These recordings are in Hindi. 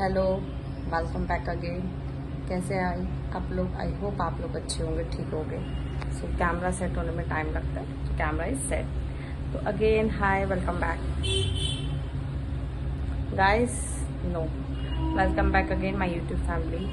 Hello, welcome back again. कैसे आए आप लोग? आई होप आप लोग अच्छे होंगे, ठीक होंगे। सो कैमरा सेट होने में टाइम लगता है, तो कैमरा इज सेट। तो again hi, welcome back guys. No, welcome back again my YouTube family.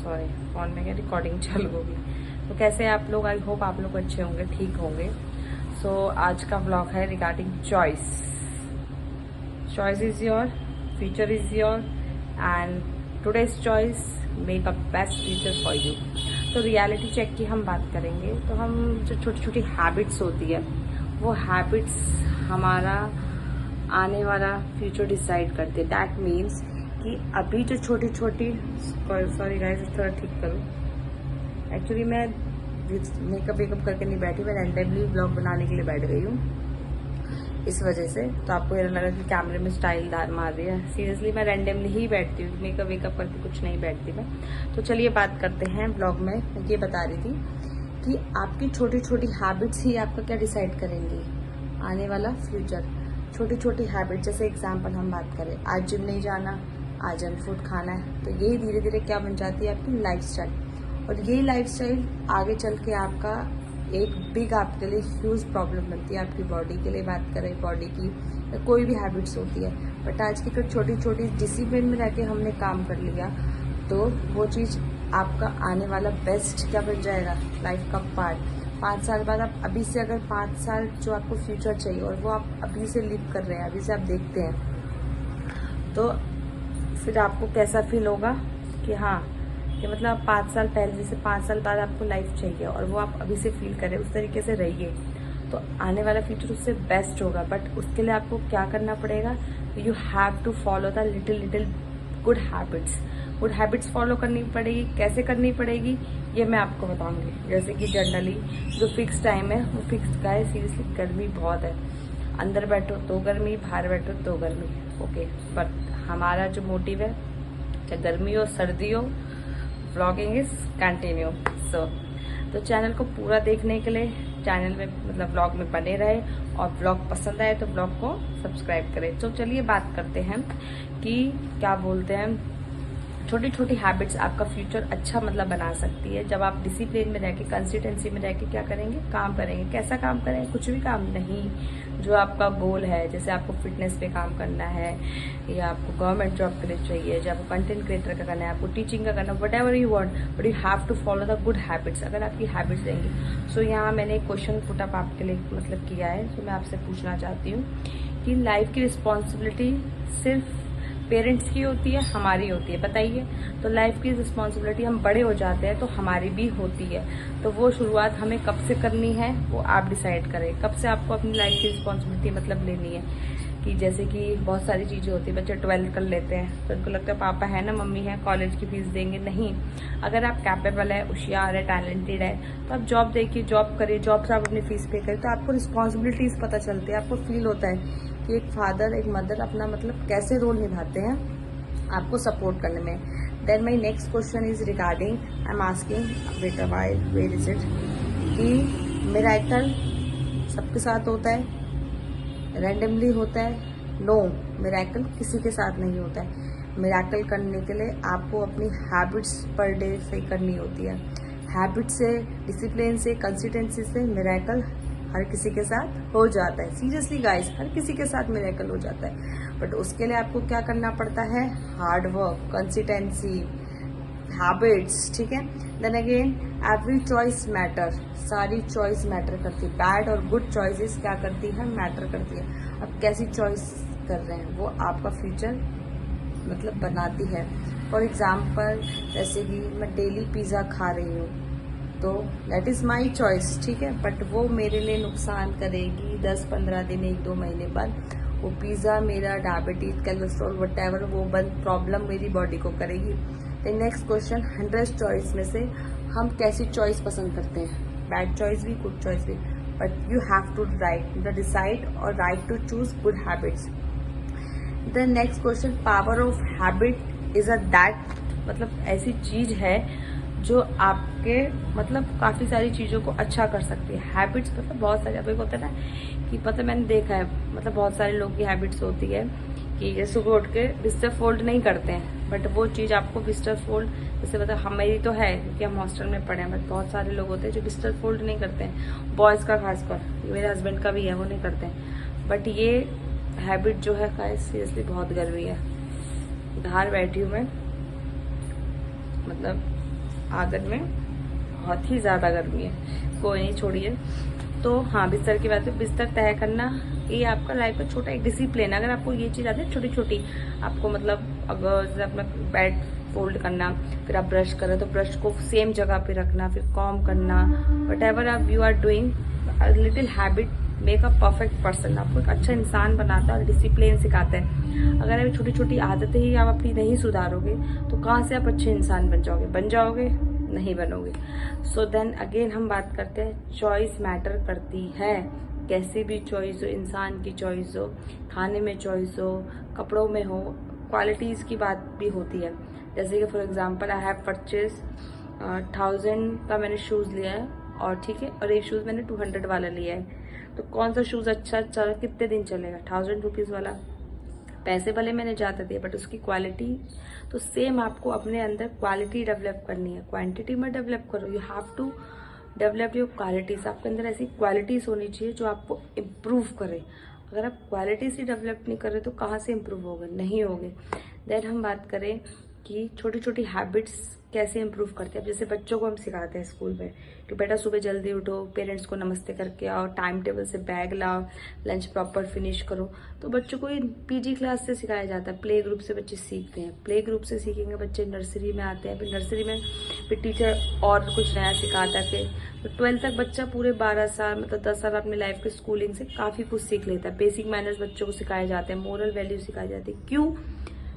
Sorry, phone में क्या रिकॉर्डिंग चालू होगी। तो कैसे हैं आप लोग? आई होप आप लोग अच्छे होंगे, ठीक होंगे। सो आज का व्लॉग है regarding choice. Choice is your, future is your, and today's choice make a best future for you। तो रियलिटी चेक की हम बात करेंगे। तो हम जो छोटी छोटी हैबिट्स होती है, वो हैबिट्स हमारा आने वाला फ्यूचर डिसाइड करती है। दैट मीन्स कि अभी जो छोटी छोटी, सॉरी गाइस थोड़ा ठीक करो। एक्चुअली मैं मेकअप वेकअप करके नहीं बैठी, मैं रैंडमली ब्लॉग बनाने के लिए बैठ गई हूँ, इस वजह से। तो आपको ये लगा कि कैमरे में स्टाइल दार मार रही है। सीरियसली मैं रैंडमली ही बैठती हूँ, मेकअप वेकअप करके कुछ नहीं बैठती मैं। तो चलिए बात करते हैं। ब्लॉग में मैं ये बता रही थी कि आपकी छोटी छोटी हैबिट्स ही आपका क्या डिसाइड करेंगी, आने वाला फ्यूचर। छोटी छोटी हैबिट, जैसे एग्जाम्पल हम बात करें, आज जिम नहीं जाना, आज जंक फूड खाना है, तो ये धीरे धीरे क्या बन जाती है आपकी लाइफस्टाइल। और ये लाइफस्टाइल आगे चल के आपका एक बिग आपके लिए ह्यूज प्रॉब्लम बनती है। आपकी बॉडी के लिए बात करें, बॉडी की कोई भी हैबिट्स होती है, बट आज की कुछ छोटी छोटी डिसिप्लिन में रह के हमने काम कर लिया, तो वो चीज़ आपका आने वाला बेस्ट क्या बन जाएगा, लाइफ का पार्ट। 5 साल बाद आप अभी से अगर 5 साल जो आपको फ्यूचर चाहिए और वो आप अभी से लिव कर रहे हैं, अभी से आप देखते हैं, तो फिर आपको कैसा फील होगा कि हाँ, कि मतलब आप 5 साल पहले, जैसे 5 साल बाद आपको लाइफ चाहिए और वो आप अभी से फील करें, उस तरीके से रहिए, तो आने वाला फ्यूचर उससे बेस्ट होगा। बट उसके लिए आपको क्या करना पड़ेगा? You have to follow the little good habits. Good habits follow करनी पड़ेगी। कैसे करनी पड़ेगी ये मैं आपको बताऊंगी। जैसे कि जनरली जो फिक्स टाइम है वो फिक्स का है। सीरियसली गर्मी बहुत है, अंदर बैठो तो गर्मी, बाहर बैठो तो गर्मी, ओके। बट हमारा जो मोटिव है, चाहे गर्मी हो सर्दी हो, व्लॉगिंग इज कंटिन्यू। सो तो चैनल को पूरा देखने के लिए चैनल में मतलब व्लॉग में बने रहे, और व्लॉग पसंद आए तो व्लॉग को सब्सक्राइब करें। तो चलिए बात करते हैं कि क्या बोलते हैं, छोटी छोटी हैबिट्स आपका फ्यूचर अच्छा मतलब बना सकती है। जब आप डिसिप्लिन में रह के, कंसिस्टेंसी में रह के क्या करेंगे, काम करेंगे। कैसा काम करेंगे? कुछ भी काम नहीं, जो आपका गोल है, जैसे आपको फिटनेस पे काम करना है, या आपको गवर्नमेंट जॉब के लिए चाहिए, या आपको कंटेंट क्रिएटर का करना है, आपको टीचिंग का करना है, whatever you want, but you have to follow the good habits. अगर आपकी हैबिट्स रहेंगी। सो यहाँ मैंने एक क्वेश्चन पुटअप आपके लिए मतलब किया है, तो मैं आपसे पूछना चाहती हूँ कि लाइफ की रिस्पॉन्सिबिलिटी सिर्फ पेरेंट्स की होती है, हमारी होती है? बताइए। तो लाइफ की रिस्पॉन्सिबिलिटी, हम बड़े हो जाते हैं तो हमारी भी होती है। तो वो शुरुआत हमें कब से करनी है वो आप डिसाइड करें। कब से आपको अपनी लाइफ की रिस्पॉन्सिबिलिटी मतलब लेनी है, कि जैसे कि बहुत सारी चीज़ें होती है। बच्चे 12th कर लेते हैं तो उनको लगता है पापा है ना, मम्मी है, कॉलेज की फीस देंगे। नहीं, अगर आप कैपेबल है, होशियार है, टैलेंटेड है, तो आप जॉब देखिए, जॉब करिए, जॉब से आप अपनी फीस पे करें, तो आपको रिस्पॉन्सिबिलिटीज पता चलती है। आपको फील होता है कि एक फादर, एक मदर अपना मतलब कैसे रोल निभाते हैं आपको सपोर्ट करने में। Then my next question is regarding, I am asking बेटा वाई वेयर इज इट, कि मिरेकल सबके साथ होता है, रैंडमली होता है? नो, मिरेकल किसी के साथ नहीं होता है। मिरेकल करने के लिए आपको अपनी हैबिट्स पर डे से करनी होती है। हैबिट से, डिसिप्लिन से, कंसिस्टेंसी से मिरेकल हर किसी के साथ हो जाता है। सीरियसली गाइस, हर किसी के साथ मिरेकल हो जाता है, बट उसके लिए आपको क्या करना पड़ता है? हार्ड वर्क, कंसिस्टेंसी, हैबिट्स, ठीक है। Then again every choice matter, सारी चॉइस मैटर करती है। बैड और गुड चॉइसेस क्या करती है? मैटर करती है। अब कैसी चॉइस कर रहे हैं वो आपका फ्यूचर मतलब बनाती है। फॉर एग्जाम्पल, जैसे कि मैं डेली पिज़्ज़ा खा रही हूँ, तो दैट इज़ माई चॉइस, ठीक है, बट वो मेरे लिए नुकसान करेगी 10-15 दिन, 1-2 महीने बाद वो पिज़्ज़ा मेरा डायबिटीज, कोलेस्ट्रॉल, वट एवर, वो बंद प्रॉब्लम मेरी बॉडी को करेगी। तो नेक्स्ट क्वेश्चन, 100 चॉइस में से हम कैसी चॉइस पसंद करते हैं? बैड चॉइस भी, गुड चॉइस भी, but you have to decide और right to choose good habits. The next question, power of habit is a that, मतलब ऐसी चीज है जो आपके मतलब काफ़ी सारी चीज़ों को अच्छा कर सकती है। हैबिट्स मतलब बहुत सारे, अभी होता है ना कि मतलब मैंने देखा है, मतलब बहुत सारे लोग की हैबिट्स होती है कि ये सुबह उठ के बिस्तर फोल्ड नहीं करते हैं, बट वो चीज़ आपको बिस्तर फोल्ड, जैसे मतलब हमें तो है क्योंकि हम हॉस्टल में पढ़े हैं, बट बहुत सारे लोग होते हैं जो बिस्तर फोल्ड नहीं करते हैं, बॉयज़ का खासकर, मेरे हस्बैंड का भी है, वो नहीं करते हैं। बट ये हैबिट जो है गाइस सीरियसली बहुत गर्मी है, बाहर बैठी हूँ मैं, मतलब आंगन में बहुत ही ज़्यादा गर्मी है। कोई नहीं, छोड़िए। तो हाँ, बिस्तर की बात है, बिस्तर तय करना ये आपका लाइफ का छोटा एक डिसिप्लिन है। अगर आपको ये चीज़ आती है छोटी छोटी, आपको मतलब अगर अपना बेड फोल्ड करना, फिर आप ब्रश करें तो ब्रश को सेम जगह पे रखना, फिर कॉम करना, वट एवर आप you are doing, little habit make a perfect person, आपको एक अच्छा इंसान बनाता है और डिसिप्लिन सिखाता है। अगर आप छोटी छोटी आदतें ही आप अपनी नहीं सुधारोगे तो कहाँ से आप अच्छे इंसान बन जाओगे, नहीं बनोगे। सो देन अगेन हम बात करते हैं, चॉइस मैटर करती है। कैसी भी चॉइस हो, इंसान की चॉइस हो, खाने में चॉइस हो, कपड़ों में हो, क्वालिटीज़ की बात भी होती है। जैसे कि for example I have purchase 1000 का मैंने शूज़ लिया है, और ठीक है, और एक शूज़ मैंने 200 वाला लिया है। तो कौन सा शूज़ अच्छा चल कितने दिन चलेगा? 1000 रुपीज़ वाला। पैसे भले मैंने ज़्यादा दिए बट उसकी क्वालिटी, तो सेम आपको अपने अंदर क्वालिटी डेवलप करनी है, क्वांटिटी में डेवलप करो। You have to develop your qualities. आपके अंदर ऐसी क्वालिटीज होनी चाहिए जो आपको इम्प्रूव करे। अगर आप क्वालिटीज ही डेवलप नहीं कर रहे तो कहाँ से इम्प्रूव होगे? नहीं होगे। देन हम बात करें कि छोटी छोटी हैबिट्स कैसे इम्प्रूव करते हैं। अब जैसे बच्चों को हम सिखाते हैं स्कूल में कि बेटा सुबह जल्दी उठो, पेरेंट्स को नमस्ते करके आओ, टाइम टेबल से बैग लाओ, लंच प्रॉपर फिनिश करो। तो बच्चों को ये पीजी क्लास से सिखाया जाता है, प्ले ग्रुप से बच्चे सीखते हैं। प्ले ग्रुप से सीखेंगे बच्चे, नर्सरी में आते हैं, फिर नर्सरी में फिर टीचर और कुछ नया सिखाता है। फिर तो 12th तक बच्चा पूरे 12 साल मतलब 10 साल अपनी लाइफ के स्कूलिंग से काफ़ी कुछ सीख लेता है। बेसिक मैनर्स बच्चों को सिखाए जाते हैं, मोरल वैल्यू सिखाई जाती है। क्यों?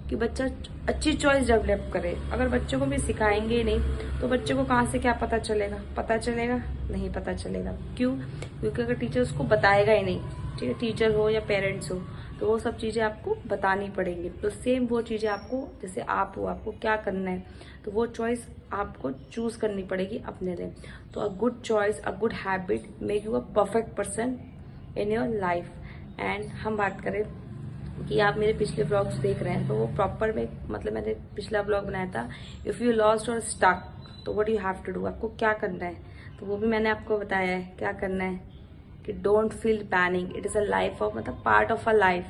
कि बच्चा अच्छी चॉइस डेवलप करे। अगर बच्चों को भी सिखाएंगे ही नहीं तो बच्चे को कहाँ से क्या पता चलेगा? नहीं पता चलेगा। क्यों? क्योंकि अगर टीचर उसको बताएगा ही नहीं, ठीक है, टीचर हो या पेरेंट्स हो, तो वो सब चीज़ें आपको बतानी पड़ेंगी। तो सेम वो चीज़ें आपको, जैसे आप हो, आपको क्या करना है, तो वो चॉइस आपको चूज करनी पड़ेगी अपने लिए। तो a good choice, a good habit make you a perfect person in your life. And हम बात करें कि आप मेरे पिछले ब्लॉग्स देख रहे हैं तो वो प्रॉपर में, मतलब मैंने पिछला ब्लॉग बनाया था, इफ़ यू लॉस्ट और स्टक तो what you have to do, आपको क्या करना है। तो वो भी मैंने आपको बताया है क्या करना है, कि don't feel panic, it is a life of, मतलब पार्ट ऑफ अ लाइफ।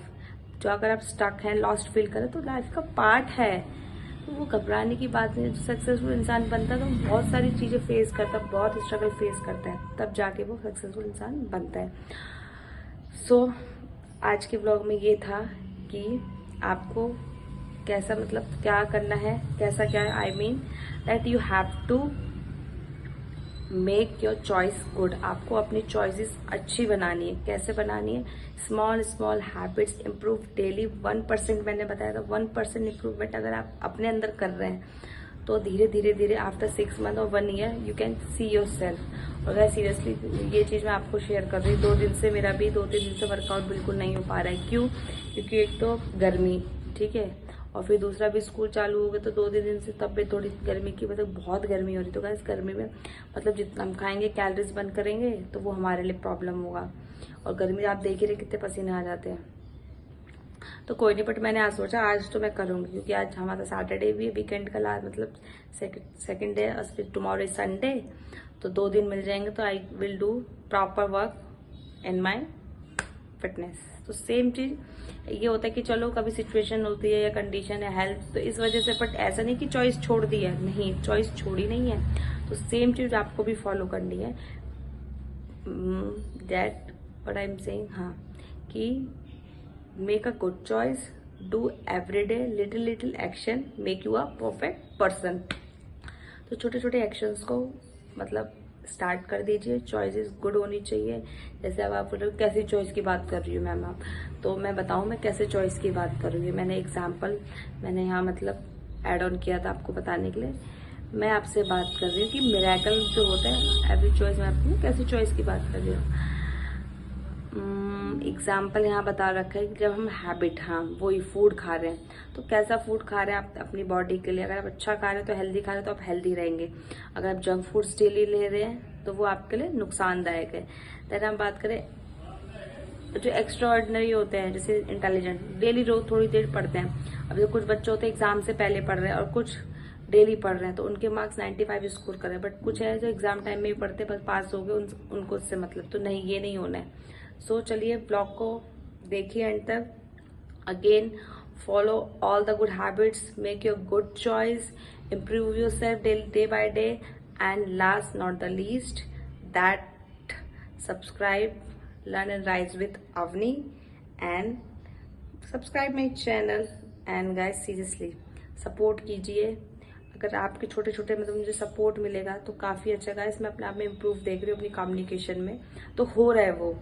जो अगर आप स्टक हैं, लॉस्ट फील करें तो लाइफ का पार्ट है, तो वो घबराने की बात नहीं है। जो सक्सेसफुल इंसान बनता है तो बहुत सारी चीज़ें फेस करता है, बहुत स्ट्रगल फेस करता है, तब जाके वो सक्सेसफुल इंसान बनता है। सो आज के ब्लॉग में ये था कि आपको कैसा, मतलब क्या करना है, कैसा क्या, I mean that you have to make your choice good. आपको अपनी चॉइसेस अच्छी बनानी है। कैसे बनानी है? Small small habits improve daily 1%। मैंने बताया था 1% इम्प्रूवमेंट अगर आप अपने अंदर कर रहे हैं तो धीरे धीरे धीरे आफ्टर 6 मंथ और 1 year you can see your self. अगर सीरियसली ये चीज़ मैं आपको शेयर कर रही हूँ, 2 दिन से मेरा भी 2-3 दिन से वर्कआउट बिल्कुल नहीं हो पा रहा है। क्यों? क्योंकि एक तो गर्मी, ठीक है, और फिर दूसरा भी स्कूल चालू हो गए तो 2-3 दिन से तब भी थोड़ी गर्मी की, मतलब बहुत गर्मी हो रही। तो गाइस गर्मी में मतलब जितना हम खाएंगे, कैलोरीज बर्न करेंगे तो वो हमारे लिए प्रॉब्लम होगा। और गर्मी आप देख ही रहे कितने पसीने आ जाते हैं। तो कोई नहीं, बट मैंने आज सोचा आज तो मैं करूँगी, क्योंकि आज हमारा सैटरडे भी है, वीकेंड का लास्ट, मतलब सेकेंड डे, और फिर टुमारो इज संडे, तो 2 दिन मिल जाएंगे। तो I will do proper work in my fitness. तो सेम चीज़ ये होता है कि चलो कभी सिचुएशन होती है या कंडीशन है, हेल्थ, तो इस वजह से, बट ऐसा नहीं कि चॉइस छोड़ दी है, नहीं, चॉइस छोड़ी नहीं है। तो सेम चीज़ आपको भी फॉलो करनी है, that what I am saying, हाँ, कि make a good choice, do every day little little action make you a perfect person. तो छोटे छोटे एक्शंस को मतलब स्टार्ट कर दीजिए। चॉइसेस गुड होनी चाहिए। जैसे अब आप बोल रहे हो कैसी चॉइस की बात कर रही हूँ मैम आप, तो मैं बताऊँ मैं कैसे चॉइस की बात कर रही हूँ। मैंने एग्जाम्पल मैंने यहाँ मतलब ऐड ऑन किया था आपको बताने के लिए। मैं आपसे बात कर रही हूँ कि मिरेकल जो होता है एवरी चॉइस में, आपको कैसी चॉइस की बात कर रही हूँ। एग्जाम्पल यहाँ बता रखा है कि जब हम हैबिट, हाँ वही फूड खा रहे हैं, तो कैसा फूड खा रहे हैं आप अपनी बॉडी के लिए। अगर आप अच्छा खा रहे हैं तो हेल्दी खा रहे हैं तो आप हेल्दी रहेंगे। अगर आप जंक फूड्स डेली ले रहे हैं तो वो आपके लिए नुकसानदायक है। देन हम बात करें जो एक्स्ट्रा ऑर्डिनरी होते हैं जैसे इंटेलिजेंट, डेली रोज थोड़ी देर पढ़ते हैं। अब जो कुछ बच्चे होते हैं एग्जाम से पहले पढ़ रहे हैं और कुछ डेली पढ़ रहे हैं, तो उनके मार्क्स 95 स्कोर कर रहे हैं। बट कुछ है जो एग्जाम टाइम में ही पढ़ते बस पास हो गए, उनको उससे मतलब तो नहीं, ये नहीं होना है। सो चलिए ब्लॉग को देखिए एंड तक। Again follow all the good habits, make your good choice, improve yourself day by day, and last not the least that subscribe Learn and Rise with Avni and subscribe my channel। and guys seriously support कीजिए। अगर आपके छोटे छोटे मतलब मुझे सपोर्ट मिलेगा तो काफ़ी अच्छा। गाइस मैं अपने आप में इम्प्रूव देख रही हूँ अपनी कम्युनिकेशन में, तो हो रहा है वो,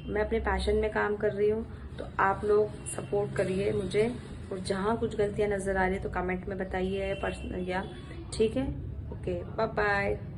मैं अपने पैशन में काम कर रही हूँ। तो आप लोग सपोर्ट करिए मुझे, और जहाँ कुछ गलतियाँ नज़र आ रही है तो कमेंट में बताइए पर्सनल या, ठीक है। Okay bye bye.